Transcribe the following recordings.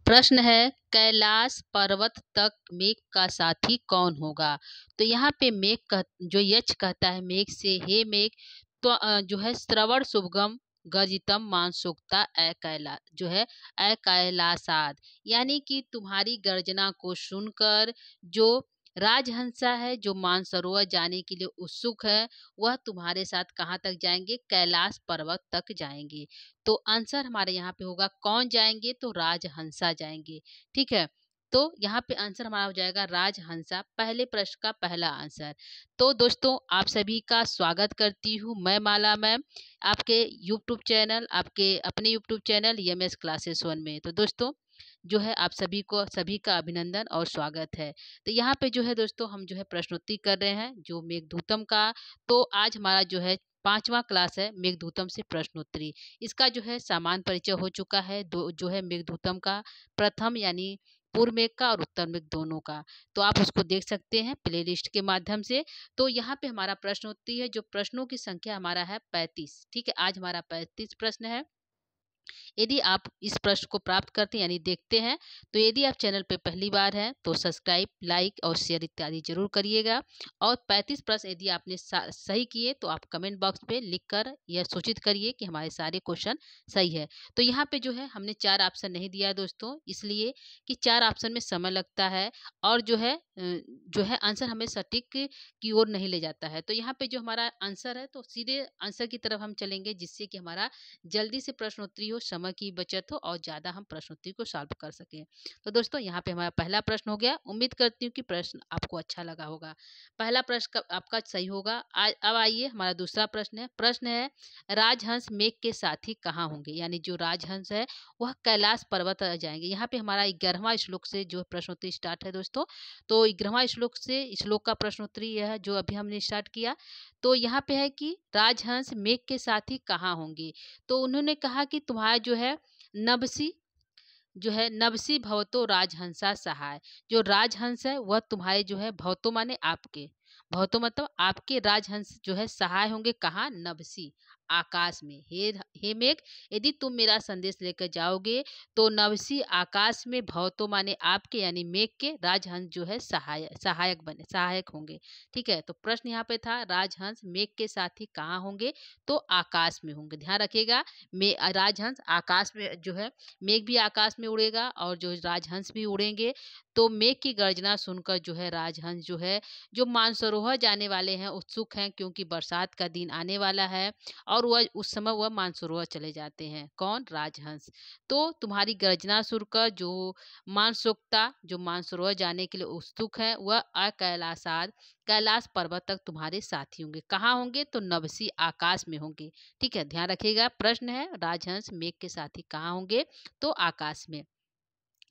प्रश्न है, कैलाश पर्वत तक मेघ का साथी कौन होगा। तो यहाँ पे जो यक्ष कहता है मेघ से, हे मेघ, तो जो है श्रवण शुभगम गर्जितम मानसुकता ए कैला जो है ए कैलासाद, यानी कि तुम्हारी गर्जना को सुनकर जो राजहंसा है, जो मानसरोवर जाने के लिए उत्सुक है, वह तुम्हारे साथ कहाँ तक जाएंगे, कैलाश पर्वत तक जाएंगे। तो आंसर हमारे यहाँ पे होगा कौन जाएंगे, तो राजहंसा जाएंगे। ठीक है, तो यहाँ पे आंसर हमारा हो जाएगा राजहंसा, पहले प्रश्न का पहला आंसर। तो दोस्तों आप सभी का स्वागत करती हूँ मैं माला मैम आपके यूट्यूब चैनल, आपके अपने यूट्यूब चैनल EMS क्लासेस 1 में। तो दोस्तों जो है आप सभी का अभिनंदन और स्वागत है। तो यहाँ पे जो है दोस्तों हम जो है प्रश्नोत्तरी कर रहे हैं जो मेघदूतम का। तो आज हमारा जो है 5वां क्लास है मेघदूतम से प्रश्नोत्तरी। इसका जो है सामान्य परिचय हो चुका है, दो जो है मेघदूतम का प्रथम यानी पूर्व मेघ का और उत्तर मेघ दोनों का। तो आप उसको देख सकते हैं प्लेलिस्ट के माध्यम से। तो यहाँ पे हमारा प्रश्नोत्तरी है, जो प्रश्नों की संख्या हमारा है 35। ठीक है, आज हमारा 35 प्रश्न है। यदि आप इस प्रश्न को प्राप्त करते हैं यानी देखते हैं, तो यदि आप चैनल पे पहली बार हैं तो सब्सक्राइब, लाइक और शेयर इत्यादि जरूर करिएगा। और 35 प्रश्न यदि आपने सही किए तो आप कमेंट बॉक्स पे लिखकर यह सूचित करिए कि हमारे सारे क्वेश्चन सही है। तो यहाँ पे जो है हमने 4 ऑप्शन नहीं दिया दोस्तों, इसलिए कि 4 ऑप्शन में समय लगता है और जो है आंसर हमें सटीक की ओर नहीं ले जाता है। तो यहाँ पे जो हमारा आंसर है तो सीधे आंसर की तरफ हम चलेंगे, जिससे कि हमारा जल्दी से प्रश्नोत्तरी हो, समय की बचत हो और ज़्यादा हम प्रश्नोत्तरी को सॉल्व कर सकें। तो दोस्तों यहाँ पे हमारा पहला प्रश्न हो गया। उम्मीद करती हूँ कि प्रश्न आपको अच्छा लगा होगा। पहला प्रश्न आपका सही होगा। अब आइए हमारा दूसरा प्रश्न है राजहंस मेघ के साथी कहाँ होंगे, यानी जो राजहंस है वह कैलाश पर्वत जाएंगे। यहाँ पे हमारा 11वां श्लोक से जो प्रश्नोत्तरी स्टार्ट है दोस्तों। तो 11वां श्लोक का प्रश्नोत्तरी यह है जो अभी हमने स्टार्ट किया। तो यहाँ पे है कि राजहंस मेघ के साथी कहाँ होंगे। तो उन्होंने कहा कि तुम्हारा जो है नवसी भवतो राजहंसा सहाय, जो राजहंस है वह तुम्हारे जो है भवतो माने आपके, भवतो मतलब आपके राजहंस जो है सहाय होंगे कहाँ, नवसी आकाश में। हे मेघ, यदि तुम मेरा संदेश लेकर जाओगे तो नवसी आकाश में भवतो माने आपके यानी मेघ के राजहंस जो है सहायक होंगे। ठीक है, तो प्रश्न यहाँ पे था राजहंस मेघ के साथी कहाँ होंगे, तो आकाश में होंगे। ध्यान रखिएगा, राजहंस आकाश में जो है, मेघ भी आकाश में उड़ेगा और जो राजहंस भी उड़ेंगे। तो मेघ की गर्जना सुनकर जो है राजहंस जो है जो मानसरोवर जाने वाले हैं उत्सुक हैं, क्योंकि बरसात का दिन आने वाला है और वह उस समय वह मानसरोवर चले जाते हैं। कौन, राजहंस। तो तुम्हारी गर्जना सुनकर जो मानसरोवर जाने के लिए उत्सुक है वह अकैलासाद कैलाश पर्वत तक तुम्हारे साथी होंगे। कहाँ होंगे, तो नवसी आकाश में होंगे। ठीक है, ध्यान रखिएगा, प्रश्न है राजहंस मेघ के साथी कहाँ होंगे, तो आकाश में।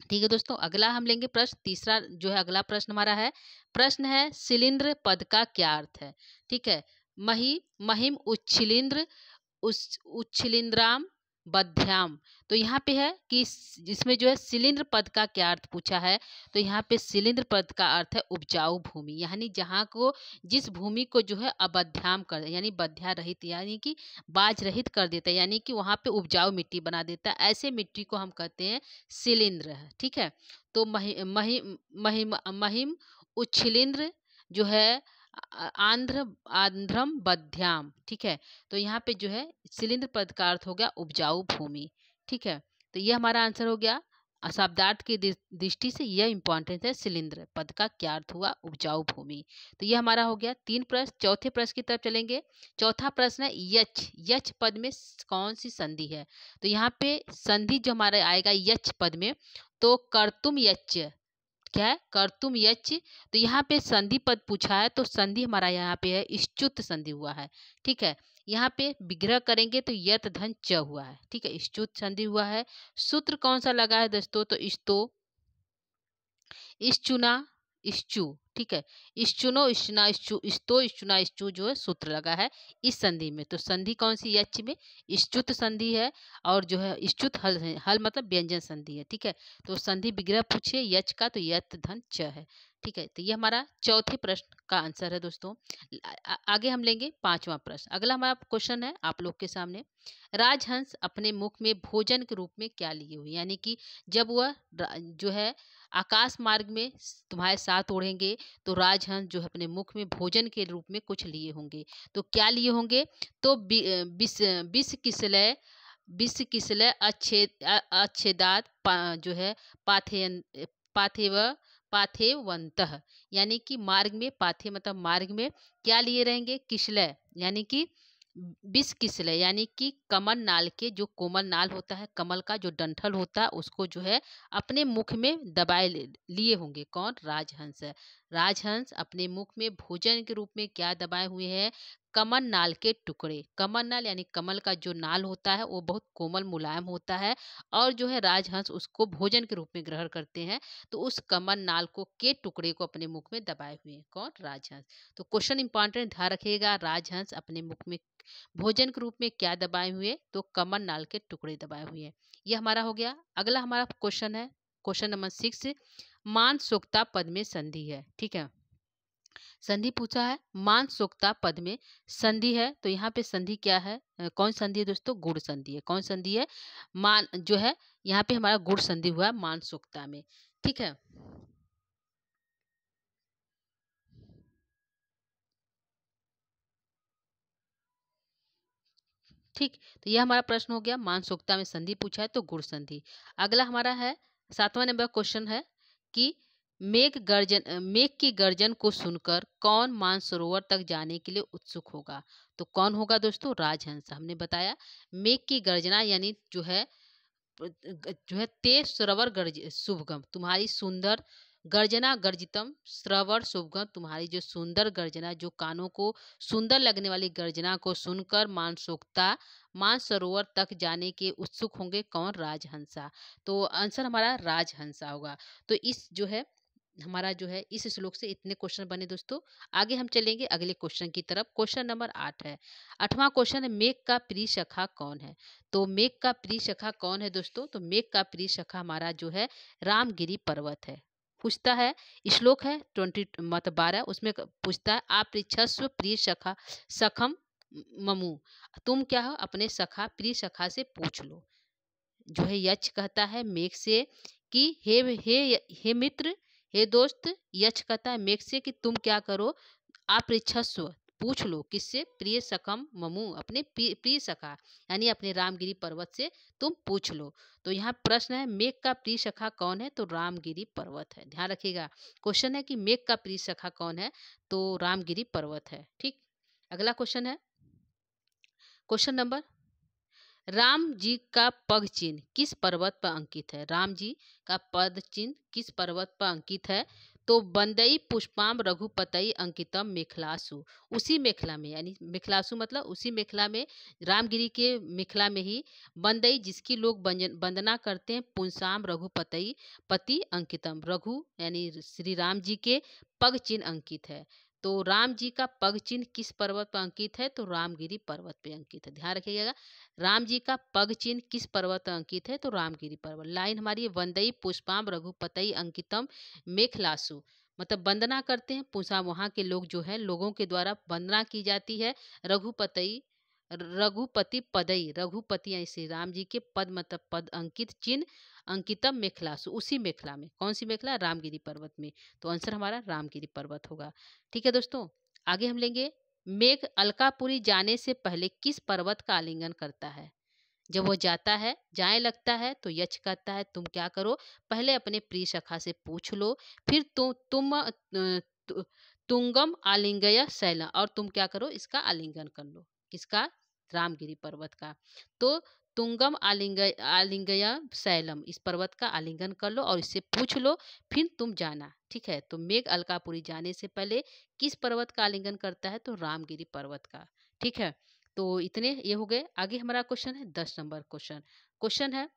ठीक है दोस्तों, अगला हम लेंगे प्रश्न, तीसरा जो है अगला प्रश्न हमारा है। प्रश्न है शिलींद्र पद का क्या अर्थ है। ठीक है, महिम उच्छिलिंद्र उच्छिलिंद्राम बध्याम। तो यहाँ पे है कि जिसमें जो है शिलींद्र पद का क्या अर्थ पूछा है। तो यहाँ पे शिलींद्र पद का अर्थ है उपजाऊ भूमि, यानी जहाँ को जिस भूमि को जो है अबध्याम कर यानी बध्या रहित यानी कि बाज रहित कर देता है, यानी कि वहाँ पे उपजाऊ मिट्टी बना देता है, ऐसे मिट्टी को हम कहते हैं शिलींद्र। ठीक है, तो महिम उच्छिलिंद्र जो है आंध्रम बध्याम। ठीक है, तो यहाँ पे जो है शिलींद्र पद का अर्थ हो गया उपजाऊ भूमि। ठीक है, तो ये हमारा आंसर हो गया। शब्दार्थ की दृष्टि से यह इंपॉर्टेंट है, शिलींद्र पद का क्या अर्थ हुआ, उपजाऊ भूमि। तो ये हमारा हो गया 3 प्रश्न। चौथे प्रश्न की तरफ चलेंगे। चौथा प्रश्न है यच पद में कौन सी संधि है। तो यहाँ पे संधि जो हमारा आएगा यच पद में, तो कर्तुम यच, क्या है, कर्तुम यच। तो यहाँ पे संधि पद पूछा है, तो संधि हमारा यहाँ पे है इष्चुत संधि हुआ है। ठीक है, यहाँ पे विग्रह करेंगे तो यत धन च हुआ है। ठीक है, इष्चुत संधि हुआ है। सूत्र कौन सा लगा है दोस्तों, तो इष्टो, इष्चुना, इष्चु। ठीक है। इश्चुनो इश्चुना इश्चु इस्तो इश्चुना इश्चु जो है सूत्र लगा है इस संधि में। तो संधि कौन सी, यच में इश्चुत संधि है और जो है इश्चुत हल है, हल मतलब व्यंजन संधि है, ठीक है। तो संधि विग्रह पूछिए यच का तो यत धन च है, ठीक है। तो ये हमारा चौथे प्रश्न का आंसर है दोस्तों। आगे हम लेंगे पांचवा प्रश्न। अगला हमारा क्वेश्चन है आप लोग के सामने, राजहंस अपने मुख में भोजन के रूप में क्या लिए हुए, यानी कि जब वह जो है आकाश मार्ग में तुम्हारे साथ उड़ेंगे तो राजहंस जो है अपने मुख में भोजन के रूप में कुछ लिए होंगे। तो क्या लिए होंगे, तो विष किसलय अच्छेदात जो है पाथेयन पाथेव पाथेवंतः, यानी कि मार्ग में, पाथे मतलब मार्ग में क्या लिए रहेंगे, किसलय यानी कि विष किसलय यानी कि कमल नाल के जो कोमल नाल होता है, कमल का जो डंठल होता है उसको जो है अपने मुख में दबाए लिए होंगे। कौन, राजहंस है। राजहंस अपने मुख में भोजन के रूप में क्या दबाए हुए हैं, कमल नाल के टुकड़े। कमल नाल यानी कमल का जो नाल होता है वो बहुत कोमल मुलायम होता है और जो है राजहंस उसको भोजन के रूप में ग्रहण करते हैं। तो उस कमल नाल को के टुकड़े को अपने मुख में दबाए हुए हैं। कौन, राजहंस। तो क्वेश्चन इंपॉर्टेंट, ध्यान रखिएगा, राजहंस अपने मुख में भोजन के रूप में क्या दबाए हुए, तो कमल नाल के टुकड़े दबाए हुए हैं। ये हमारा हो गया। अगला हमारा क्वेश्चन है क्वेश्चन नंबर 6, मान सोक्ता पद में संधि है, ठीक है। संधि पूछा है, मान सोक्ता पद में संधि है, तो यहाँ पे संधि क्या है, कौन संधि है दोस्तों, गुण संधि है। कौन संधि है, मान जो है यहाँ पे हमारा गुण संधि हुआ मान सोक्ता में, ठीक है। ठीक, तो यह हमारा प्रश्न हो गया, मानसोक्ता में संधि पूछा है तो गुण संधि। अगला हमारा है 7वां नंबर क्वेश्चन है कि मेघ की गर्जन को सुनकर कौन मानसरोवर तक जाने के लिए उत्सुक होगा। तो कौन होगा दोस्तों, राजहंस। हमने बताया मेघ की गर्जना यानी जो है तेज श्रवण गर्ज शुभगम, तुम्हारी सुंदर गर्जना, गर्जितम श्रवण शुभगम, तुम्हारी जो सुंदर गर्जना, जो कानों को सुंदर लगने वाली गर्जना को सुनकर मानसोक्ता मानसरोवर तक जाने के उत्सुक होंगे। कौन, राजहंसा। तो आंसर हमारा राजहंसा होगा। तो इस जो है हमारा जो है इस श्लोक से इतने क्वेश्चन बने दोस्तों। आगे हम चलेंगे अगले क्वेश्चन की तरफ। क्वेश्चन नंबर 8 है, 8वां क्वेश्चन है, मेघ का प्रिय सखा कौन है। तो मेघ का प्रिय सखा कौन है दोस्तों, तो मेघ का प्रिय सखा हमारा जो है रामगिरी पर्वत है। पूछता है, श्लोक है 20 मत 12, उसमें पूछता है, आप पृच्छस्व प्रिय सखा सखम ममु, तुम क्या हो अपने सखा प्रिय सखा से पूछ लो। जो है यक्ष कहता है मेघ से कि हे मित्र, हे दोस्त, यक्ष कहता है मेघ से कि तुम क्या करो, आप पृच्छस्व पूछ लो, किससे, प्रिय सकम ममु, अपने प्रिय सखा यानी अपने रामगिरी पर्वत से तुम पूछ लो। तो यहाँ प्रश्न है मेघ का प्रिय सखा कौन है, तो रामगिरी पर्वत है। ध्यान रखिएगा, क्वेश्चन है कि मेघ का प्रिय सखा कौन है, तो रामगिरी पर्वत है। ठीक, अगला क्वेश्चन है क्वेश्चन नंबर, राम जी का पग चिन्ह किस पर्वत पर अंकित है। राम जी का पद चिन्ह किस पर्वत पर अंकित है, तो बंदई पुष्पाम रघुपतई अंकितम मेखलासु, उसी मेखला में, यानी मेखलासु मतलब उसी मेखला में, रामगिरी के मेखला में ही बंदई जिसकी लोग वंदना करते हैं, पुंसाम रघुपतई पति अंकितम, रघु यानी श्री राम जी के पग चिन्ह अंकित है। तो राम जी का पग चिन्ह किस पर्वत पर अंकित है, तो रामगिरी पर्वत पे अंकित है। ध्यान रखिएगा, राम जी का पग चिन्ह किस पर्वत पर अंकित है, तो रामगिरी पर्वत। लाइन हमारी है, वंदई पुष्पाम रघुपतई अंकितम मेखलासु, मतलब वंदना करते हैं पूसा, वहाँ के लोग जो है लोगों के द्वारा वंदना की जाती है रघुपतई रघुपति पदई, रघुपति यानी श्री राम जी के पद मतलब पद अंकित चिन्ह अंकितम मेखलासु, उसी मेखला में, कौन सी मेखला, रामगिरी पर्वत में। तो आंसर हमारा रामगिरी पर्वत होगा। ठीक है दोस्तों, आगे हम लेंगे, मेघ अलकापुरी जाने से पहले किस पर्वत का आलिंगन करता है। जब वो जाता है, जाए लगता है, तो यक्ष कहता है तुम क्या करो, पहले अपने प्रिय सखा से पूछ लो, फिर तुंगम आलिंगय शैला, और तुम क्या करो, इसका आलिंगन कर लो, किसका, रामगिरी पर्वत का। तो तुंगम आलिंगय शैलम, इस पर्वत का आलिंगन कर लो और इससे पूछ लो, फिर तुम जाना। ठीक है, तो मेघ अलकापुरी जाने से पहले किस पर्वत का आलिंगन करता है, तो रामगिरी पर्वत का। ठीक है, तो इतने ये हो गए। आगे हमारा क्वेश्चन है 10 नंबर क्वेश्चन। क्वेश्चन है,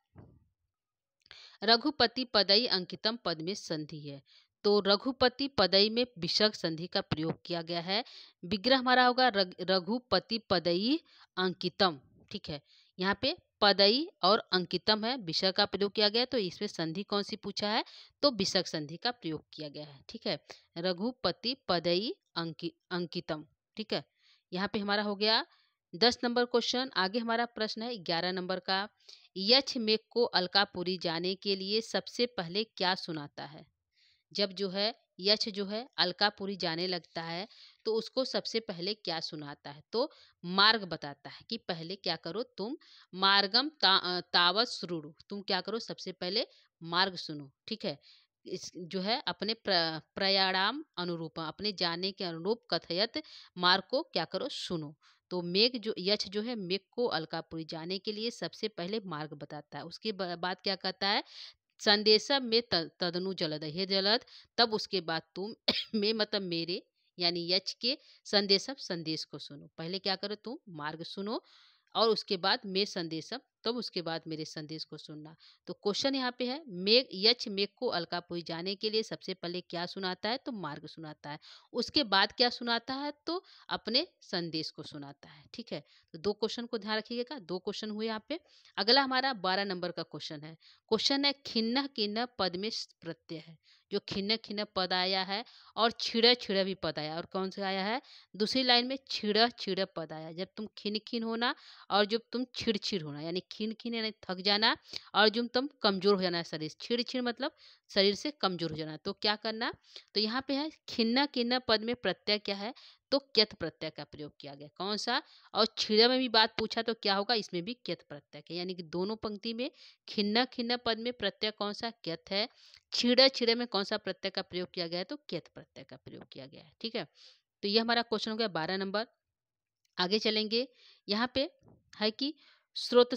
रघुपति पदई अंकितम पद में संधि है। तो रघुपति पदई में विसर्ग संधि का प्रयोग किया गया है। विग्रह हमारा होगा रघुपति पदई अंकितम। ठीक है, यहाँ पे पदई और अंकितम है, विसर्ग का प्रयोग किया गया है, तो इसमें संधि कौन सी पूछा है, तो विसर्ग संधि का प्रयोग किया गया है। ठीक है, रघुपति पदई अंकितम। ठीक है, यहाँ पे हमारा हो गया 10 नंबर क्वेश्चन। आगे हमारा प्रश्न है 11 नंबर का। यक्ष मेघ को अलकापुरी जाने के लिए सबसे पहले क्या सुनाता है? जब जो है यक्ष जो है अलकापुरी जाने लगता है तो उसको सबसे पहले क्या सुनाता है, तो मार्ग बताता है कि पहले क्या करो तुम, मार्गम तावत श्रुणु, तुम क्या करो सबसे पहले मार्ग सुनो। ठीक है, इस जो है अपने प्रयाणाम अनुरूप, अपने जाने के अनुरूप कथयत मार्ग को क्या करो सुनो। तो मेघ जो यक्ष जो है मेघ को अलकापुरी जाने के लिए सबसे पहले मार्ग बताता है। उसके बाद क्या कहता है, संदेशम में तदनु जलद, हे जलद तब उसके बाद तुम में मतलब मेरे यानी यक्ष के संदेशम संदेश को सुनो। पहले क्या करो तुम मार्ग सुनो और उसके बाद मैं संदेशम, तब उसके बाद मेरे संदेश को सुनना। तो क्वेश्चन यहाँ पे है मेघ यक्ष मेघ को अलकापुरी जाने के लिए सबसे पहले क्या सुनाता है, तो मार्ग सुनाता है। उसके बाद क्या सुनाता है, तो अपने संदेश को सुनाता है। ठीक है, तो 2 क्वेश्चन को ध्यान रखिएगा, 2 क्वेश्चन हुए यहाँ पे। अगला हमारा 12 नंबर का क्वेश्चन है। क्वेश्चन है खिन्न खिन्न पद में प्रत्यय है। जो खिन्न खिन्न पद आया है और छिड़ छिड़ भी पद आया, और कौन सा आया है, दूसरी लाइन में छिड़ छिड़ पद आया। जब तुम खिन खिन होना और जब तुम छिड़ छिड़ होना, यानी खिन खिन यानी थक जाना और जब तुम कमजोर हो जाना शरीर, छिड़ छिड़ मतलब शरीर से कमजोर हो जाना, तो क्या करना, तो यहाँ पे है खिन्ना खिन्न पद में प्रत्यय क्या है, तो क्यत प्रत्यय का प्रयोग किया गया। कौन सा, और छिड़ में भी बात पूछा तो क्या होगा, इसमें भी क्यत प्रत्यय है, यानी कि दोनों पंक्ति में खिन्न खिन्न पद में प्रत्यय कौन सा, क्यत है। छिड़ छिड़ में कौन सा प्रत्यय का प्रयोग किया गया है, तो क्यत प्रत्यय का प्रयोग किया गया है। ठीक है, तो ये हमारा क्वेश्चन हो गया 12 नंबर। आगे चलेंगे, यहाँ पे है कि साम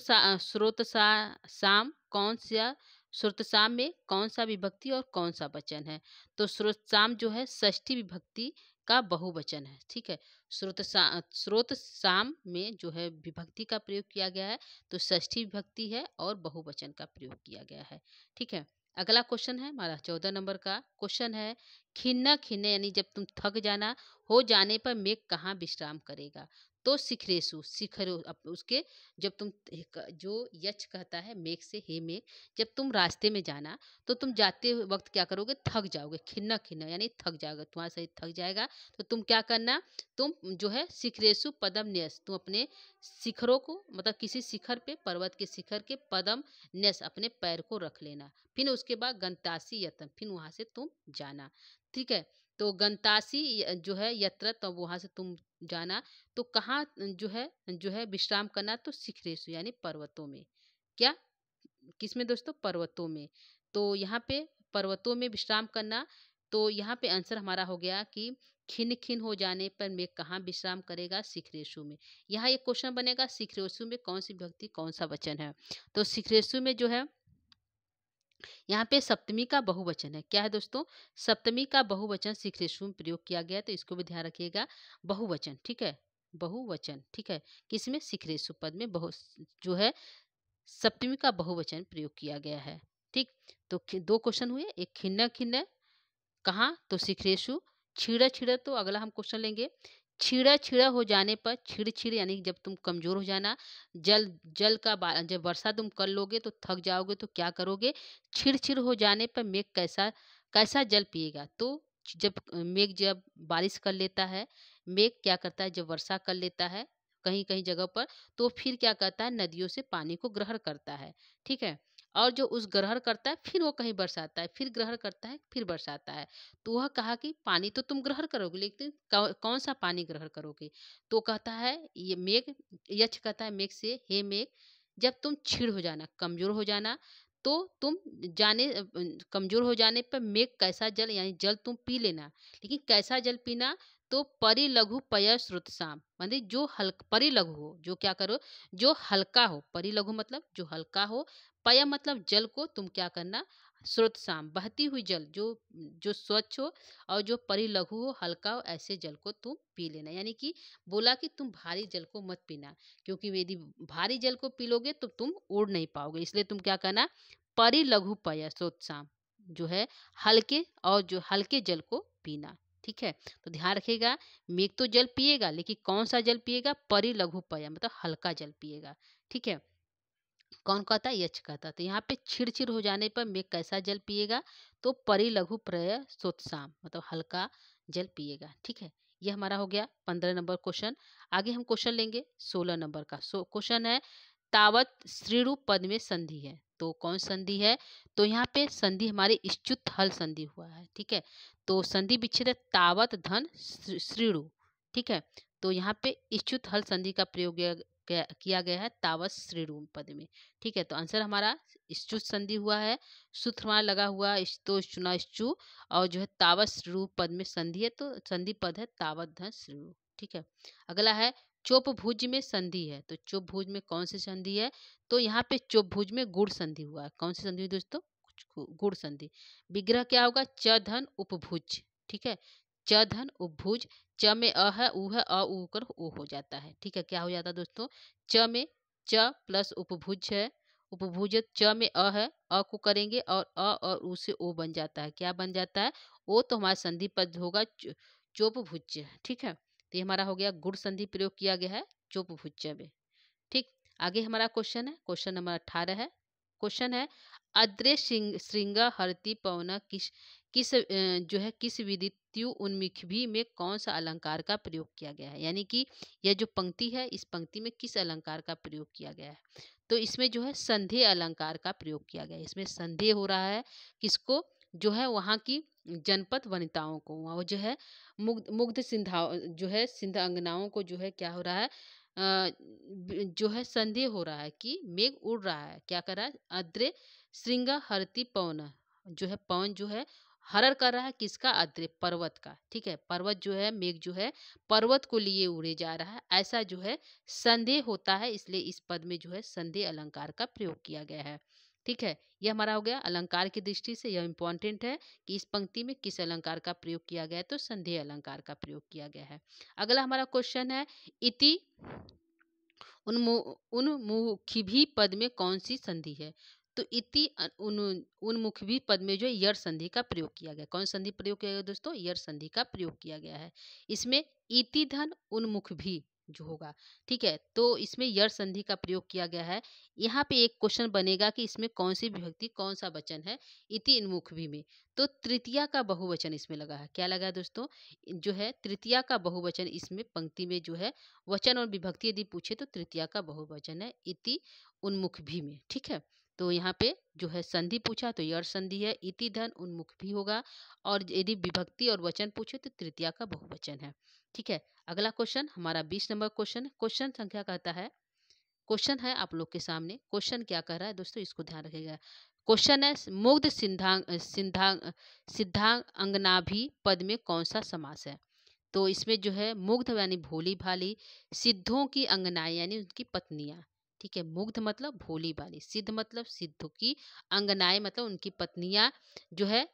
कौन सा, श्रुत साम में कौन सा विभक्ति और कौन सा वचन है, तो श्रुत साम जो है षष्ठी विभक्ति का बहुवचन है। ठीक है, श्रोत साम में जो है विभक्ति का प्रयोग किया गया है, तो षष्ठी विभक्ति है और बहुवचन का प्रयोग किया गया है। ठीक है, अगला क्वेश्चन है हमारा 14 नंबर का। क्वेश्चन है खिन्न खिन्न यानी जब तुम थक जाना हो जाने पर मेघ कहाँ विश्राम करेगा, तो शिखरेशु, शिखरो उसके, जब तुम जो यक्ष कहता है मेघ से, हे मेघ जब तुम रास्ते में जाना तो तुम जाते वक्त क्या करोगे, थक जाओगे, खिन्न खिन्न यानी थक जाओगे, तुम्हारा शरीर थक जाएगा, तो तुम क्या करना, तुम जो है शिखरेशु पदम न्यस, तुम अपने शिखरों को मतलब किसी शिखर पे, पर्वत के शिखर के पदम न्यस अपने पैर को रख लेना, फिर उसके बाद गंतासी यतन, फिर वहां से तुम जाना। ठीक है, तो गंतासी जो है यत्र, तो वहां से तुम जाना, तो कहाँ जो है विश्राम करना, तो शिखरेशु यानी पर्वतों में। क्या, किसमें दोस्तों, पर्वतों में। तो यहाँ पे पर्वतों में विश्राम करना, तो यहाँ पे आंसर हमारा हो गया कि खिन खिन हो जाने पर मेघ कहाँ विश्राम करेगा, शिखरेशु में। यहाँ एक क्वेश्चन बनेगा शिखरेशु में कौन सी विभक्ति कौन सा वचन है, तो शिखरेशु में जो है यहाँ पे सप्तमी का बहुवचन है। क्या है दोस्तों, सप्तमी का बहुवचन शिखरेशु में प्रयोग किया गया है, तो इसको भी ध्यान रखिएगा, बहुवचन। ठीक है, बहुवचन। ठीक है, किसमें, शिखरेशु पद में जो है सप्तमी का बहुवचन प्रयोग किया गया है। ठीक, तो 2 क्वेश्चन हुए, एक खिन्न खिन्न कहाँ, तो शिखरेशु, छीड़ा छीड़ा, तो अगला हम क्वेश्चन लेंगे छीड़ा छीड़ा हो जाने पर, छीड़ छीड़ यानी जब तुम कमजोर हो जाना, जल जल का जब वर्षा तुम कर लोगे तो थक जाओगे, तो क्या करोगे, छीड़ छीड़ हो जाने पर मेघ कैसा कैसा जल पिएगा, तो जब मेघ जब बारिश कर लेता है, मेघ क्या करता है जब वर्षा कर लेता है कहीं कहीं जगह पर, तो फिर क्या करता है नदियों से पानी को ग्रहण करता है। ठीक है, और जो उस ग्रहण करता है फिर वो कहीं बरसाता है, फिर ग्रहण करता है फिर बरसाता है। तो वह कहा कि पानी तो तुम ग्रहण करोगे, लेकिन कौन सा पानी ग्रहण करोगे, तो कहता है ये मेघ, यक्ष कहता है मेघ से, हे मेघ जब तुम क्षीण हो जाना, कमजोर हो जाना, तो तुम कमजोर हो जाने पर मेघ कैसा जल यानी जल तुम पी लेना, लेकिन कैसा जल पीना, तो परिलघु पय श्रुत शाम, मतलब जो हल्का परिलघु हो, जो क्या करो, जो हल्का हो, परिलघु मतलब जो हल्का हो, पय मतलब जल को तुम क्या करना, स्रोत शाम बहती हुई जल, जो जो स्वच्छ हो और जो परिलघु हो, हल्का हो, ऐसे जल को तुम पी लेना। यानी कि बोला कि तुम भारी जल को मत पीना, क्योंकि यदि भारी जल को पी लोगे तो तुम उड़ नहीं पाओगे, इसलिए तुम क्या करना, परिलघु पय स्रोत शाम, जो है हल्के और जो हल्के जल को पीना। ठीक है, तो ध्यान रखिएगा, मेघ तो जल पिएगा लेकिन कौन सा जल पिएगा? परिलघुपय मतलब हल्का जल पिएगा। ठीक है, कौन कहता है? यक्ष कहता है। तो यहाँ पे छिड़ हो जाने पर मेघ कैसा जल पिएगा? तो परिलघु प्रय सोत्साम मतलब हल्का जल पिएगा। ठीक है, ये हमारा हो गया 15 नंबर क्वेश्चन। आगे हम क्वेश्चन लेंगे 16 नंबर का। क्वेश्चन है तावत श्रीरु पद में संधि है, तो कौन संधि है? तो यहाँ पे संधि हमारी इष्चुत हल संधि हुआ है। ठीक है, तो संधि विच्छेद है तावत धन श्रीरु। ठीक है, तो यहाँ पे इष्चुत हल संधि का प्रयोग किया गया है तावत श्रीरु पद में। ठीक है, तो आंसर हमारा इष्चुत संधि हुआ है, सूत्र हमारा लगा हुआ इष्टो चुना इष्चु और जो है तावत श्रीरु पद में संधि है, तो संधि पद है तावत धन श्रीरु। ठीक है, अगला है चोप भुज में संधि है, तो चोप भुज में कौन सी संधि है? तो यहाँ पे चोप भुज में गुड़ संधि हुआ है। कौन सी संधि हुई दोस्तों? गुड़ संधि। विग्रह क्या होगा? च धन उपभुज। ठीक है, च धन उपभुज, च में अ है, उ है, अ उ कर ओ हो जाता है। ठीक है, क्या हो जाता है दोस्तों? च में च प्लस उपभुज है, उपभुज च में अ है, अ को करेंगे और अ और उ से ओ बन जाता है। क्या बन जाता है? ओ, तो हमारा संधि पद होगा चोप भुज। ठीक है, तो ये हमारा हो गया गुड़ संधि प्रयोग किया गया है चोप भुज में। ठीक, आगे हमारा क्वेश्चन है, क्वेश्चन नंबर 18 है। क्वेश्चन है अद्रे श्रृंगा हरति पवन किस जो है किस विदित्यु उन्मिखी में कौन सा अलंकार का प्रयोग किया गया है? यानी कि यह जो पंक्ति है, इस पंक्ति में किस अलंकार का प्रयोग किया गया है? तो इसमें जो है संधेय अलंकार का प्रयोग किया गया है। इसमें संधेय हो रहा है किसको? जो है वहाँ की जनपद वनिताओं को, वो जो है मुग्ध सिंधा जो है सिंधांगनाओं को जो है क्या हो रहा है? जो है संदेह हो रहा है कि मेघ उड़ रहा है। क्या कर रहा है? अद्रे श्रृंगा हरति पवन, जो है पवन जो है हरण कर रहा है किसका? अद्रे पर्वत का। ठीक है, पर्वत जो है मेघ जो है पर्वत को लिए उड़े जा रहा है, ऐसा जो है संदेह होता है, इसलिए इस पद में जो है संदेह अलंकार का प्रयोग किया गया है। ठीक है, यह हमारा हो गया अलंकार की दृष्टि से यह इंपॉर्टेंट है कि इस पंक्ति में किस अलंकार का प्रयोग किया गया है, तो संदेह अलंकार का प्रयोग किया गया है। अगला हमारा क्वेश्चन है इति उन्मुखी पद में कौन सी संधि है? तो इति उन्मुखी पद में जो है यर संधि का प्रयोग किया गया। कौन संधि प्रयोग किया गया दोस्तों? यर संधि का प्रयोग किया गया है। इसमें इति धन उन्मुख भी जो होगा। ठीक है, तो इसमें यर संधि का प्रयोग किया गया है। यहाँ पे एक क्वेश्चन बनेगा कि इसमें कौन सी विभक्ति कौन सा वचन है इति उन्मुख भी में? तो तृतीया का बहुवचन इसमें लगा है। क्या लगा है दोस्तों? जो है तृतीया का बहुवचन इसमें पंक्ति में जो है वचन और विभक्ति यदि पूछे तो तृतीया का बहुवचन है इति उन्मुख भी में। ठीक है, तो यहाँ पे जो है संधि पूछा तो यर संधि है, इति धन उन्मुख भी होगा, और यदि विभक्ति और वचन पूछे तो तृतीया का बहुवचन है। ठीक है, अगला क्वेश्चन हमारा 20 नंबर क्वेश्चन। क्वेश्चन संख्या कहता है, क्वेश्चन है आप लोग के सामने, क्वेश्चन क्या कह रहा है दोस्तों, इसको ध्यान रखिएगा। क्वेश्चन है मुग्ध सिद्धांगनाभि पद में कौन सा समास है? तो इसमें जो है मुग्ध यानी भोली भाली, सिद्धों की अंगनाएं यानी उनकी पत्नियां। ठीक है, मुग्ध मतलब भोली भाली, सिद्ध मतलब सिद्धों की, अंगनाएं मतलब उनकी पत्नियां जो है।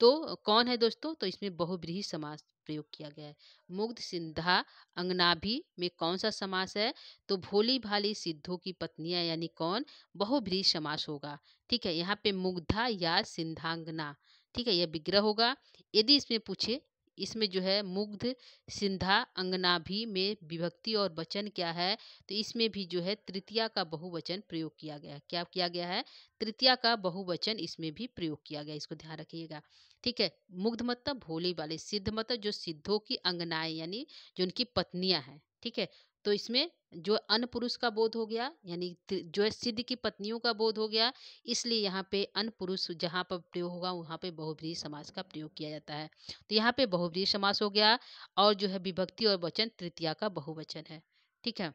तो कौन है दोस्तों? तो इसमें बहुव्रीहि समास प्रयोग किया गया है। मुग्ध सिद्धा अंगनाभि में कौन सा समास है? तो भोली भाली सिद्धों की पत्नियां यानी कौन? बहुव्रीहि समास होगा। ठीक है, यहाँ पे मुग्धा या सिंधांगना। ठीक है, यह विग्रह होगा। यदि इसमें पूछे, इसमें जो है मुग्ध सिंधा अंगनाभि में विभक्ति और वचन क्या है? तो इसमें भी जो है तृतीया का बहुवचन प्रयोग किया गया है। क्या किया गया है? तृतीया का बहुवचन इसमें भी प्रयोग किया गया, इसको ध्यान रखिएगा। ठीक है, मुग्ध मतलब भोली वाले, सिद्ध मतलब जो सिद्धों की अंगनाएं यानी जो उनकी पत्नियां हैं। ठीक है, तो इसमें जो अन पुरुष का बोध हो गया, यानी जो है सिद्ध की पत्नियों का बोध हो गया, इसलिए यहाँ पे अन पुरुष जहाँ पर प्रयोग होगा वहाँ पे बहुव्रीहि समास का प्रयोग किया जाता है। तो यहाँ पे बहुव्रीहि समास हो गया, और जो है विभक्ति और वचन तृतीया का बहुवचन है। ठीक है,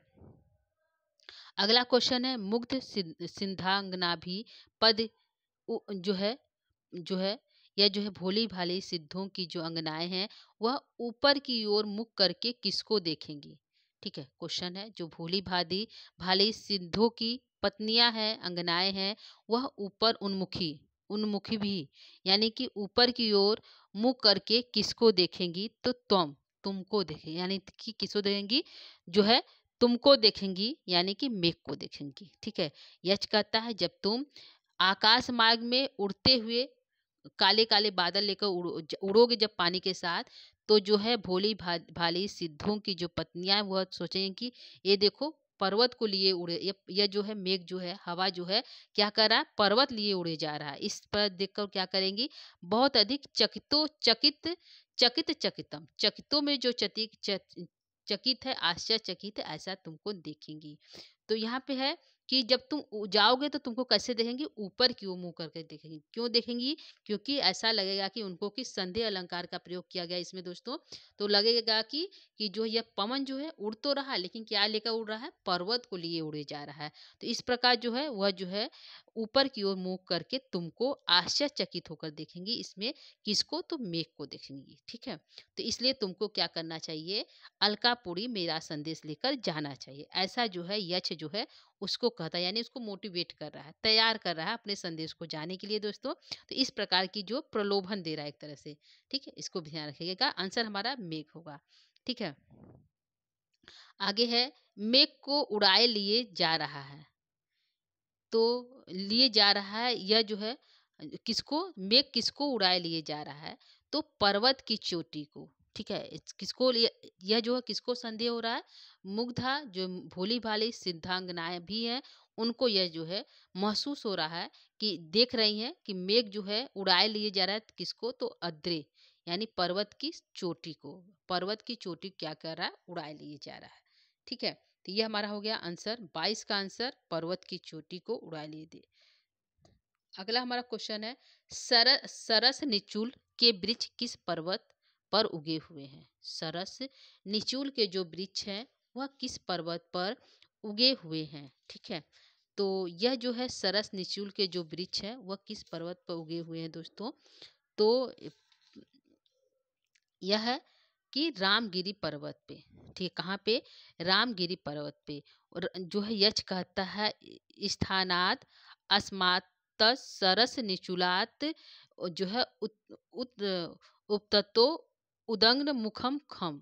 अगला क्वेश्चन है मुग्ध सिंधांगनाभि पद जो है यह जो है भोली भाली सिद्धों की जो अंगनाएं हैं वह ऊपर की ओर मुख करके किसको देखेंगी? ठीक है, क्वेश्चन है जो भोली भाली भाली सिद्धों की पत्नियां हैं, अंगनाएं हैं, वह ऊपर उन्मुखी भी यानी कि ऊपर की ओर मुख करके किसको देखेंगी? तो तुमको देखेंगी, यानी कि किसको देखेंगी? जो है तुमको देखेंगी, यानी कि मेघ को देखेंगी। ठीक है, यच कहता है जब तुम आकाश मार्ग में उड़ते हुए काले काले बादल लेकर उड़ोगे जब पानी के साथ, तो जो है भोली भाली सिद्धों की जो पत्नियां हैं, वह सोचेंगी कि ये देखो पर्वत को लिए उड़े, ये जो है मेघ जो है, हवा जो है क्या कर रहा है, पर्वत लिए उड़े जा रहा है। इस पर देखकर क्या करेंगी, बहुत अधिक चकितम, चकितों में जो चकित है, आश्चर्यचकित है, ऐसा तुमको देखेंगी। तो यहाँ पे है कि जब तुम जाओगे तो तुमको कैसे देखेंगी, ऊपर की ओर मुंह करके देखेंगी। क्यों देखेंगी, क्योंकि ऐसा लगेगा कि उनको कि संधि अलंकार का प्रयोग किया गया इसमें दोस्तों। तो लगेगा कि जो यह पवन जो है उड़ तो रहा है, लेकिन क्या लेकर उड़ रहा है, पर्वत को लिए उड़े जा रहा है। तो इस प्रकार जो है वह जो है ऊपर की ओर मुंह करके तुमको आश्चर्यचकित होकर देखेंगी। इसमें किसको, तो मेघ को देखेंगी। ठीक है, तो इसलिए तुमको क्या करना चाहिए, अलकापुरी मेरा संदेश लेकर जाना चाहिए, ऐसा जो है यक्ष जो है उसको कहता है, यानी उसको मोटिवेट कर रहा है, तैयार कर रहा है अपने संदेश को जाने के लिए दोस्तों। तो इस प्रकार की जो प्रलोभन दे रहा है एक तरह से। ठीक है, इसको भी ध्यान रखिएगा, आंसर हमारा मेघ होगा। ठीक है, आगे है, मेघ को उड़ाए लिए जा रहा है। तो लिए जा रहा है, यह जो है किसको, मेघ किसको उड़ाए लिए जा रहा है, तो पर्वत की चोटी को। ठीक है, किसको यह जो है किसको संदेह हो रहा है, मुग्धा जो भोली भाली सिद्धांगनाएं भी हैं, उनको यह जो है महसूस हो रहा है कि देख रही हैं कि मेघ जो है उड़ाए लिए जा रहा है किसको, तो अद्रे यानी पर्वत की चोटी को। पर्वत की चोटी क्या कर रहा है, उड़ाए लिए जा रहा है। ठीक है, तो ये हमारा हो गया आंसर, 22 का आंसर पर्वत की चोटी को उड़ा लिए दे। अगला हमारा क्वेश्चन है, सरस निचूल के वृक्ष किस पर्वत पर उगे हुए हैं। सरस निचूल के जो वृक्ष हैं वह किस पर्वत पर उगे हुए हैं। ठीक है, तो यह जो है सरस निचूल के जो वृक्ष है वह किस पर्वत पर उगे हुए हैं दोस्तों, तो यह है कि रामगिरी पर्वत पे। ठीक, कहाँ पे, रामगिरी पर्वत पे। और जो है यक्ष कहता है, स्थानात अस्मात् सरस निचुलात जो है उपततो उदंग मुखम खम।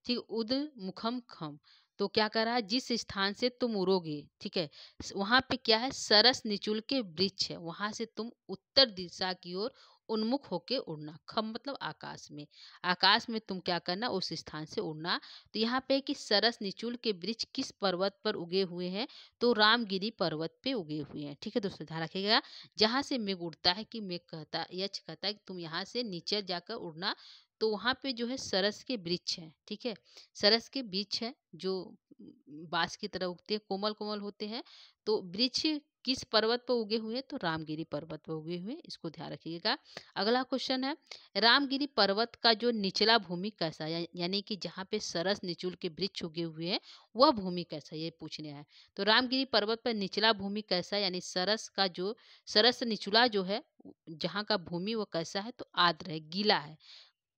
ठीक, उद मुखम खम, तो क्या कर रहा है, जिस स्थान से तुम उड़ोगे, ठीक है, वहां पे क्या है, सरस निचुल के वृक्ष है, वहां से तुम उत्तर दिशा की ओर उन्मुख होके उड़ना। खम मतलब आकाश में, आकाश में तुम क्या करना, उस स्थान से उड़ना। तो यहाँ पे कि सरस निचुल के वृक्ष किस पर्वत पर उगे हुए हैं, तो रामगिरी पर्वत पे उगे हुए हैं। ठीक है दोस्तों, ध्यान रखिएगा, जहां से मेघ उड़ता है कि मेघ कहता, यक्ष कहता है कि तुम यहाँ से नीचे जाकर उड़ना, तो वहां पे जो है सरस के वृक्ष हैं। ठीक है, सरस के वृक्ष है जो बांस की तरह उगते हैं, कोमल कोमल होते हैं। तो वृक्ष किस पर्वत पर उगे हुए हैं, तो रामगिरी पर्वत पर उगे हुए हैं, इसको ध्यान रखिएगा। अगला क्वेश्चन है, रामगिरी पर्वत का जो निचला भूमि कैसा है, यानी कि जहाँ पे सरस निचुल के वृक्ष उगे हुए हैं वह भूमि कैसा है, ये पूछने है। तो रामगिरी पर्वत पर निचला भूमि कैसा है, यानी सरस निचुला जो है जहाँ का भूमि वो कैसा है, तो आर्द्र है, गीला है,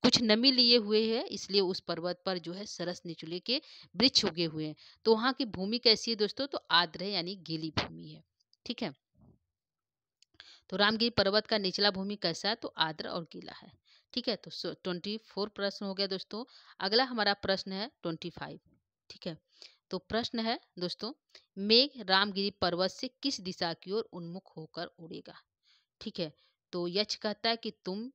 कुछ नमी लिए हुए है, इसलिए उस पर्वत पर जो है सरस निचुले के वृक्ष उगे हुए हैं। तो वहाँ की भूमि कैसी है दोस्तों, तो आर्द्र है, यानी गीली भूमि है। ठीक है, तो रामगिरी पर्वत का निचला भूमि कैसा है, तो आर्द्र और गीला है। ठीक है, तो 24 प्रश्न हो गया दोस्तों। अगला हमारा प्रश्न है 25। ठीक है, तो प्रश्न है दोस्तों, मेघ रामगिरी पर्वत से किस दिशा की ओर उन्मुख होकर उड़ेगा। ठीक है, तो यक्ष कहता है कि तुम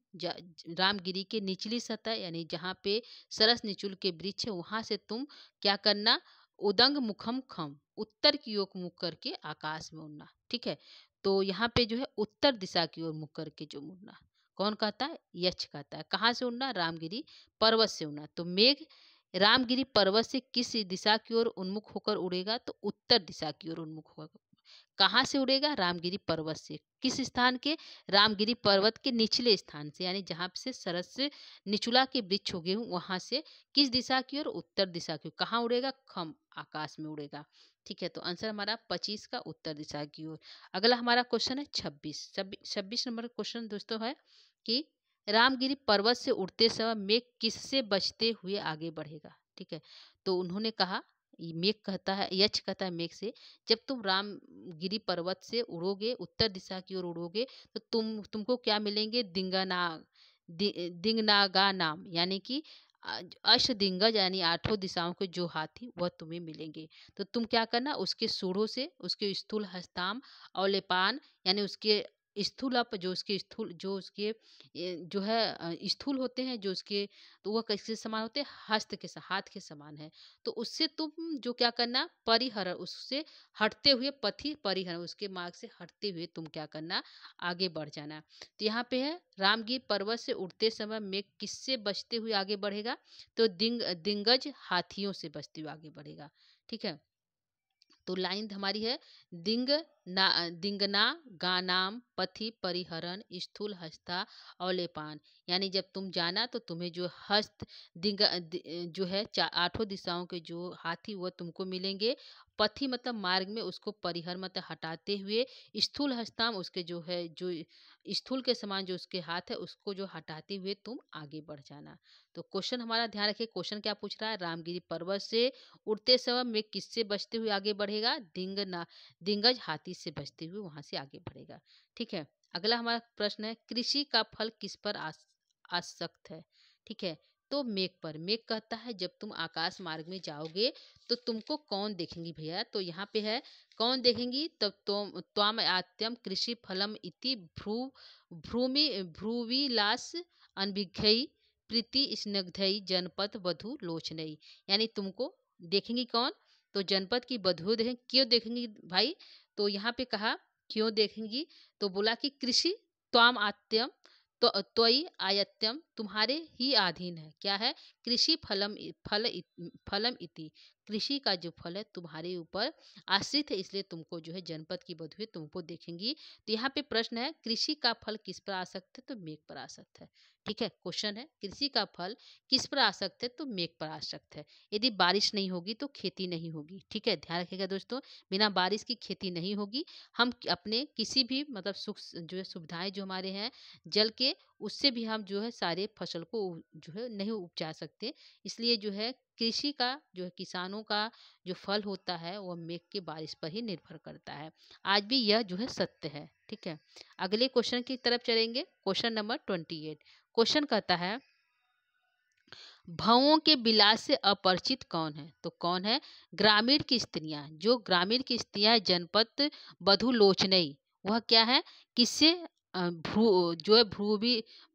रामगिरी के निचली सतह, यानी जहाँ पे सरस निचुल के वृक्ष है, वहां से तुम क्या करना, उदंग मुखम खम, उत्तर की ओर मुख करके आकाश में उड़ना। ठीक है, तो यहाँ पे जो है उत्तर दिशा की ओर मुख करके जो उड़ना, कौन कहता है, यक्ष कहता है। कहाँ से उड़ना, रामगिरी पर्वत से उड़ना। तो मेघ रामगिरी पर्वत से किस दिशा की ओर उन्मुख होकर उड़ेगा, तो उत्तर दिशा की ओर उन्मुख होकर। कहाँ से उड़ेगा, रामगिरी पर्वत से। किस स्थान के, रामगिरी पर्वत के निचले स्थान से, यानी जहाँ से सरस से निचुला के वृक्ष उगे हूँ वहां से किस दिशा की ओर, उत्तर दिशा की ओर। कहाँ उड़ेगा, खम, आकाश में उड़ेगा। ठीक है, तो आंसर हमारा 25 का उत्तर दिशा की ओर। अगला हमारा क्वेश्चन है 26 नंबर क्वेश्चन दोस्तों है कि रामगिरी पर्वत से उड़ते समय मेघ किससे बचते हुए आगे बढ़ेगा। ठीक है, तो उन्होंने कहा, मेघ कहता है, यक्ष कहता है मेघ से, जब तुम रामगिरी पर्वत से उड़ोगे, उत्तर दिशा की ओर उड़ोगे, तो तुमको क्या मिलेंगे, दिंगनागा नाम, यानी कि अष्टदिग्गज, यानी 8 दिशाओं के जो हाथी वह तुम्हें मिलेंगे। तो तुम क्या करना, उसके सूढ़ों से, उसके स्थूल हस्ताम और लेपान, यानी उसके स्थूलप जो उसके स्थूल जो उसके जो है स्थूल होते हैं जो उसके, तो वह किसके समान होते हैं, हस्त के हाथ के समान है। तो उससे तुम जो क्या करना, परिहरण, उससे हटते हुए, पथि परिहरण, उसके मार्ग से हटते हुए तुम क्या करना, आगे बढ़ जाना। तो यहाँ पे है रामगीर पर्वत से उठते समय मेघ किससे बचते हुए आगे बढ़ेगा, तो दिग्गज हाथियों से बचते हुए आगे बढ़ेगा। ठीक है, तो लाइन हमारी है, दिंगना गानाम पथि परिहरण स्थूल हस्ता अवलेपान। यानी जब तुम जाना तो तुम्हें जो हस्त जो है आठों दिशाओं के जो हाथी वो तुमको मिलेंगे। पथि मतलब मार्ग में, उसको परिहर मतलब हटाते हुए, स्थूल हस्ताम उसके जो है जो स्थूल के समान जो उसके हाथ है उसको जो हटाते हुए तुम आगे बढ़ जाना। तो क्वेश्चन हमारा ध्यान रखिए, क्वेश्चन क्या पूछ रहा है, रामगिरी पर्वत से उड़ते समय में किससे बचते हुए आगे बढ़ेगा, दिग्गज हाथी से बचते हुए वहां से आगे बढ़ेगा। ठीक है, अगला हमारा प्रश्न है, कृषि का फल किस पर आसक्त है। ठीक है, तो मेघ पर। मेघ कहता है जब तुम आकाश मार्ग में जाओगे तो तुमको कौन देखेंगी भैया, तो यहाँ पे है कौन देखेंगी, तब त्वाम आत्यम कृषि फलम इति भ्रूविलास अनभिघ्यई प्रीति स्निग्धई जनपद वधु लोचनई। यानी तुमको देखेंगी कौन, तो जनपद की बधुओं देखेंगी। क्यों देखेंगी भाई, तो यहाँ पे कहा क्यों देखेंगी, तो बोला कि कृषि त्वाम आत्यम, तो त्वयि आयत्यम, तुम्हारे ही अधीन है, क्या है, कृषि फलम इति, कृषि का जो फल है तुम्हारे ऊपर आश्रित है, इसलिए तुमको जो है जनपद की बधुएं तुमको देखेंगी। तो यहाँ पे प्रश्न है कृषि का फल किस पर आसक्त है, तो मेघ पर आसक्त है। ठीक है, क्वेश्चन है कृषि का फल किस पर आसक्त है, तो मेघ पर आसक्त है। यदि बारिश नहीं होगी तो खेती नहीं होगी। ठीक है, ध्यान रखिएगा दोस्तों, बिना बारिश की खेती नहीं होगी। हम अपने किसी भी मतलब सुख जो है सुविधाएं जो हमारे हैं जल के, उससे भी हम जो है सारे फसल को जो है नहीं उपजा सकते। इसलिए जो है कृषि का जो है किसानों का जो फल होता है वह मेघ के बारिश पर ही निर्भर करता है। आज भी यह जो है सत्य है। ठीक है, अगले क्वेश्चन की तरफ चलेंगे, क्वेश्चन नंबर 28। क्वेश्चन कहता है भवों के विलास से अपरिचित कौन है, तो कौन है, ग्रामीण की स्त्रियां, जो ग्रामीण की स्त्रियां जनपद बधु लोचनई, वह क्या है, किससे भ्रू जो है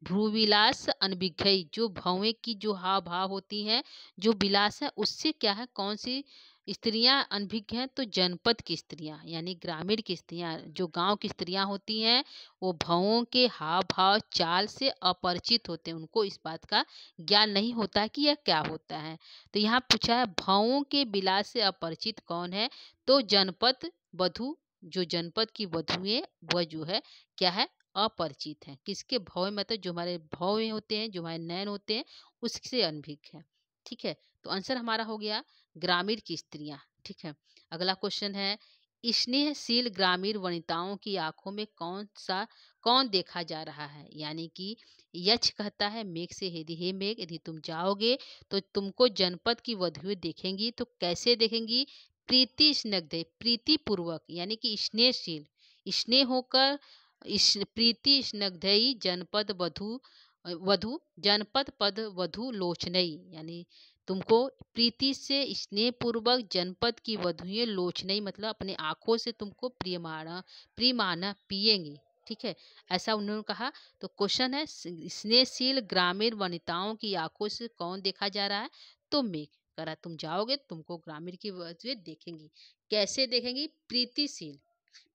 भ्रूविलास अनभिघ्यई, जो भवें की जो हाव भाव होती हैं, जो विलास है उससे क्या है, कौन सी स्त्रियां अनभिज्ञ हैं, तो जनपद की स्त्रियां यानी ग्रामीण की स्त्रियां, जो गांव की स्त्रियां होती हैं वो भवों के हाव भाव चाल से अपरिचित होते हैं, उनको इस बात का ज्ञान नहीं होता है कि यह क्या होता है। तो यहाँ पूछा है भावों के विलास से अपरिचित कौन है, तो जनपद वधु, जो जनपद की वधुएं वह जो है क्या है, अपरिचित है। किसके भव, मतलब जो हमारे भव होते हैं, जो हमारे नयन होते हैं उससे अनभिज्ञ है। ठीक है, तो आंसर हमारा हो गया ग्रामीण की स्त्रियां। ठीक है, अगला क्वेश्चन है स्नेहशील ग्रामीण वनिताओं की आंखों में कौन देखा जा रहा है। यानी कि यक्ष कहता है मेघ से, यदि हे मेघ यदि तुम जाओगे तो तुमको जनपद की वधुएं देखेंगी, तो कैसे देखेंगी, प्रीति स्निग्ध, प्रीति पूर्वक यानी कि स्नेहशील, स्नेह होकर प्रीति स्निग्धई जनपद वधु जनपद पद वधु लोचनई, यानी तुमको प्रीति से स्नेह पूर्वक जनपद की वधुएं लोचनई मतलब अपने आंखों से तुमको प्रियमाना पिएंगी। ठीक है, ऐसा उन्होंने कहा। तो क्वेश्चन है स्नेहशील ग्रामीण वनिताओं की आंखों से कौन देखा जा रहा है, तो मेघ करा, तुम जाओगे तुमको ग्रामीण की वधुएं देखेंगी। कैसे देखेंगी, प्रीतिशील,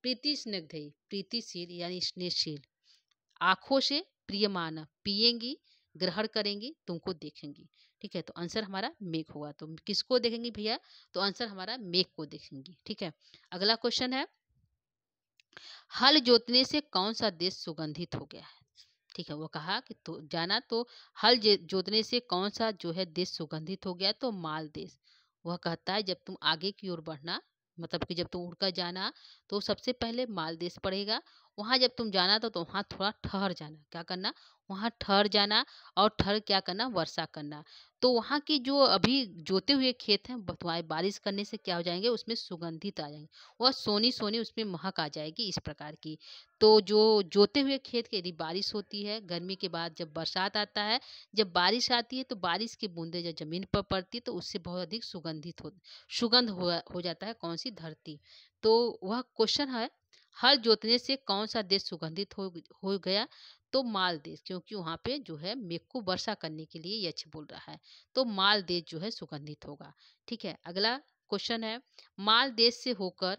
प्रीति स्निग्ध, प्रीतिशील यानी स्नेहशील, आंखों से प्रियमान पिएंगी, ग्रहण करेंगी, तुमको देखेंगी। ठीक है, तो आंसर हमारा मेघ होगा। तो किसको देखेंगी भैया, तो आंसर हमारा मेघ को देखेंगी। ठीक है, अगला क्वेश्चन है हल जोतने से कौन सा देश सुगंधित हो गया है। ठीक है, वो कहा कि तो जाना तो हल जोतने से कौन सा जो है देश सुगंधित हो गया, तो माल देश। वह कहता है जब तुम आगे की ओर बढ़ना, मतलब कि जब तुम उड़कर जाना तो सबसे पहले माल देश पड़ेगा। वहां जब तुम जाना तो वहां थोड़ा ठहर जाना, क्या करना, वहां ठहर जाना, और ठहर क्या करना, वर्षा करना। तो वहां की जो अभी जोते हुए खेत हैं तुम्हारे बारिश करने से क्या हो जाएंगे, उसमें सुगंधित आ जाएंगे, वह सोनी सोनी उसमें महक आ जाएगी, इस प्रकार की। तो जो जोते हुए खेत की यदि बारिश होती है, गर्मी के बाद जब बरसात आता है, जब बारिश आती है तो बारिश की बूंदें जब जमीन पर पड़ती है तो उससे बहुत अधिक सुगंध हो जाता है कौन सी, धरती। तो वह क्वेश्चन है हल जोतने से कौन सा देश सुगंधित हो गया? तो माल देश, क्योंकि वहां पे जो है मेघ को वर्षा करने के लिए यक्ष बोल रहा है, तो माल देश जो है सुगंधित होगा। ठीक है, अगला क्वेश्चन है, माल देश से होकर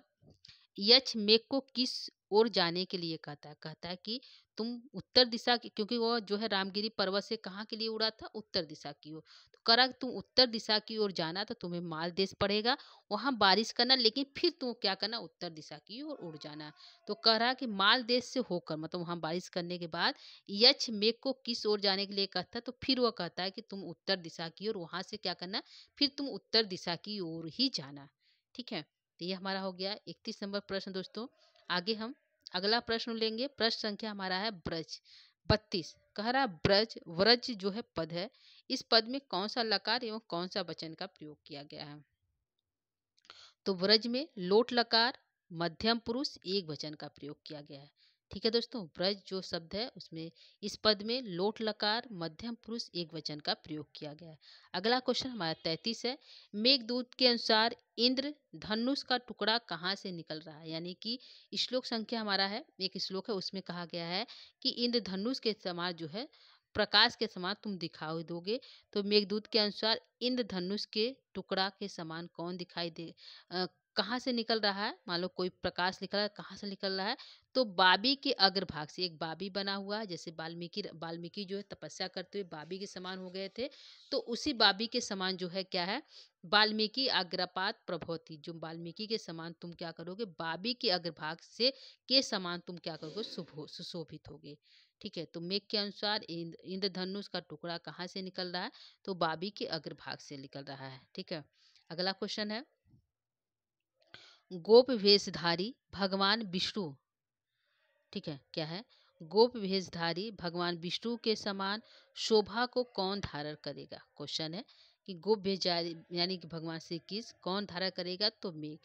यक्ष मेघ को किस ओर जाने के लिए कहता है? कहता है कि तुम उत्तर दिशा की, क्योंकि वो जो है रामगिरी पर्वत से कहाँ के लिए उड़ा था? उत्तर दिशा की ओर। तो करा तुम उत्तर दिशा की ओर जाना तो तुम्हें माल देश पड़ेगा, वहां बारिश करना, लेकिन फिर तुम क्या करना? उत्तर दिशा की ओर उड़ जाना। तो कह रहा कि माल देश से होकर, मतलब वहां बारिश करने के बाद यक्ष मेघ को किस ओर जाने के लिए कहता है? तो फिर वो कहता है कि तुम उत्तर दिशा की ओर, वहां से क्या करना? फिर तुम उत्तर दिशा की ओर ही जाना। ठीक है, तो ये हमारा हो गया 31 नंबर प्रश्न दोस्तों। आगे हम अगला प्रश्न लेंगे। प्रश्न संख्या हमारा है ब्रज 32। कह रहा ब्रज, व्रज जो है पद है, इस पद में कौन सा लकार एवं कौन सा वचन का प्रयोग किया गया है? तो व्रज में लोट लकार, मध्यम पुरुष, एक वचन का प्रयोग किया गया है। ठीक है दोस्तों, ब्रज जो शब्द है उसमें इस पद में लोट लकार, मध्यम पुरुष, एक वचन का प्रयोग किया गया है। अगला क्वेश्चन हमारा 33 है, मेघदूत के अनुसार इंद्र धनुष का टुकड़ा कहाँ से निकल रहा है? यानी कि श्लोक संख्या हमारा है, एक श्लोक है, उसमें कहा गया है कि इंद्र धनुष के समान जो है प्रकाश के समान तुम दिखाई दोगे। तो मेघदूत के अनुसार इंद्रधनुष के टुकड़ा के समान कौन दिखाई दे, कहाँ से निकल रहा है? मान लो कोई प्रकाश निकल रहा है, कहाँ से निकल रहा है? तो बाबी के अग्रभाग से। एक बाबी बना हुआ है, जैसे वाल्मीकि जो है तपस्या करते हुए बाबी के समान हो गए थे, तो उसी बाबी के समान जो है क्या है? वाल्मीकि अग्रपात प्रभोति, जो वाल्मीकि के समान तुम क्या करोगे? बाबी के अग्रभाग से के समान तुम क्या करोगे? सुशोभित होगे। ठीक है, तो मेघ के अनुसार इंद्रधनुष का टुकड़ा कहाँ से निकल रहा है? तो बाबी के अग्रभाग से निकल रहा है। ठीक है, अगला क्वेश्चन है, गोप वेशधारी भगवान विष्णु, ठीक है, क्या है? गोप वेशधारी भगवान विष्णु के समान शोभा को कौन धारण करेगा? क्वेश्चन है कि गोप वेशधारी यानी कि भगवान श्री कृष्ण कौन धारण करेगा? तो मेघ।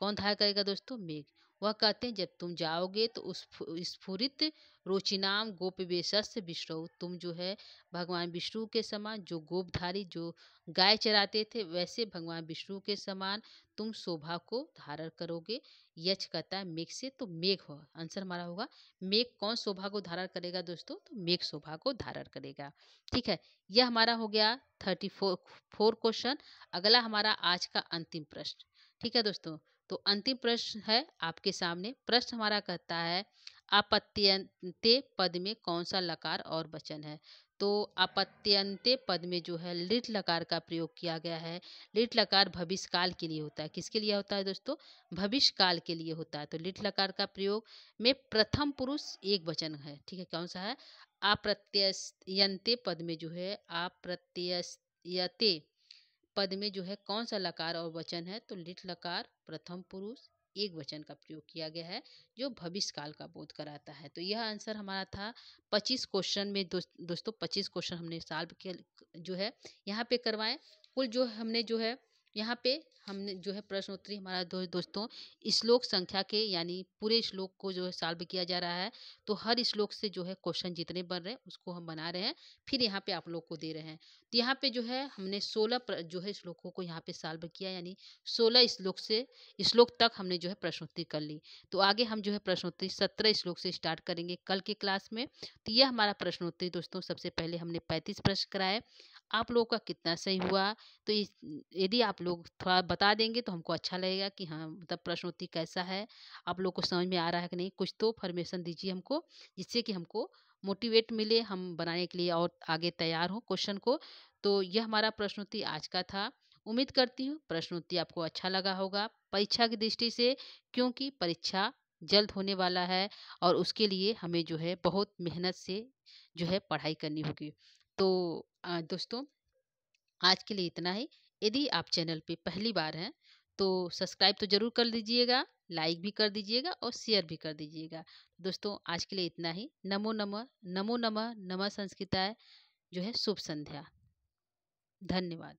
कौन धारण करेगा दोस्तों? मेघ। वह कहते हैं जब तुम जाओगे तो उस स्फुरित रोचिनाम गोप वेशस्य विष्णु, तुम जो है भगवान विष्णु के समान, जो गोपधारी जो गाय चराते थे, वैसे भगवान विष्णु के समान तुम शोभा को धारण करोगे। यक्ष कहता है मेघ से, तो मेघ हो आंसर हमारा होगा। मेघ कौन शोभा को धारण करेगा दोस्तों? तो मेघ शोभा को धारण करेगा। ठीक है, यह हमारा हो गया 34 क्वेश्चन। अगला हमारा आज का अंतिम प्रश्न। ठीक है दोस्तों, तो अंतिम प्रश्न है आपके सामने। प्रश्न हमारा कहता है, अपत्यंते पद में कौन सा लकार और वचन है? तो अपत्यंते पद में जो है लिट लकार का प्रयोग किया गया है। लिट लकार भविष्य काल के लिए होता है। किसके लिए होता है दोस्तों? भविष्य काल के लिए होता है। तो लिट लकार का प्रयोग में प्रथम पुरुष एक वचन है। ठीक है, कौन सा है? अप्रत्ययंते पद में जो है अप्रत्ययते पद में जो है कौन सा लकार और वचन है? तो लिट लकार प्रथम पुरुष एक वचन का प्रयोग किया गया है, जो भविष्य काल का बोध कराता है। तो यह आंसर हमारा था 25 क्वेश्चन में। दोस्तों 25 क्वेश्चन हमने सॉल्व किया जो है यहाँ पे करवाएं। कुल जो हमने जो है यहाँ पे हमने जो है प्रश्नोत्तरी हमारा दोस्तों श्लोक संख्या के, यानी पूरे श्लोक को जो है सॉल्व किया जा रहा है। तो हर श्लोक से जो है क्वेश्चन जितने बन रहे हैं उसको हम बना रहे हैं, फिर यहाँ पे आप लोग को दे रहे हैं। तो यहाँ पे जो है हमने 16 जो है श्लोकों को यहाँ पे सॉल्व किया, यानी 16 श्लोक तक हमने जो है प्रश्नोत्तरी कर ली। तो आगे हम जो है प्रश्नोत्तरी 17 श्लोक से स्टार्ट करेंगे कल के क्लास में। तो यह हमारा प्रश्नोत्तरी दोस्तों, सबसे पहले हमने 35 प्रश्न कराए। आप लोगों का कितना सही हुआ? तो यदि आप लोग थोड़ा बता देंगे तो हमको अच्छा लगेगा कि हाँ मतलब प्रश्नोत्तरी कैसा है, आप लोग को समझ में आ रहा है कि नहीं। कुछ तो फॉर्मेशन दीजिए हमको, जिससे कि हमको मोटिवेट मिले, हम बनाने के लिए और आगे तैयार हो क्वेश्चन को। तो यह हमारा प्रश्नोत्तरी आज का था। उम्मीद करती हूँ प्रश्नोत्तरी आपको अच्छा लगा होगा परीक्षा की दृष्टि से, क्योंकि परीक्षा जल्द होने वाला है और उसके लिए हमें जो है बहुत मेहनत से जो है पढ़ाई करनी होगी। तो दोस्तों आज के लिए इतना ही। यदि आप चैनल पे पहली बार हैं तो सब्सक्राइब तो जरूर कर लीजिएगा, लाइक भी कर दीजिएगा और शेयर भी कर दीजिएगा। दोस्तों आज के लिए इतना ही। नमो नमः, नमो नमः, नमः संस्कृताय। जो है शुभ संध्या। धन्यवाद।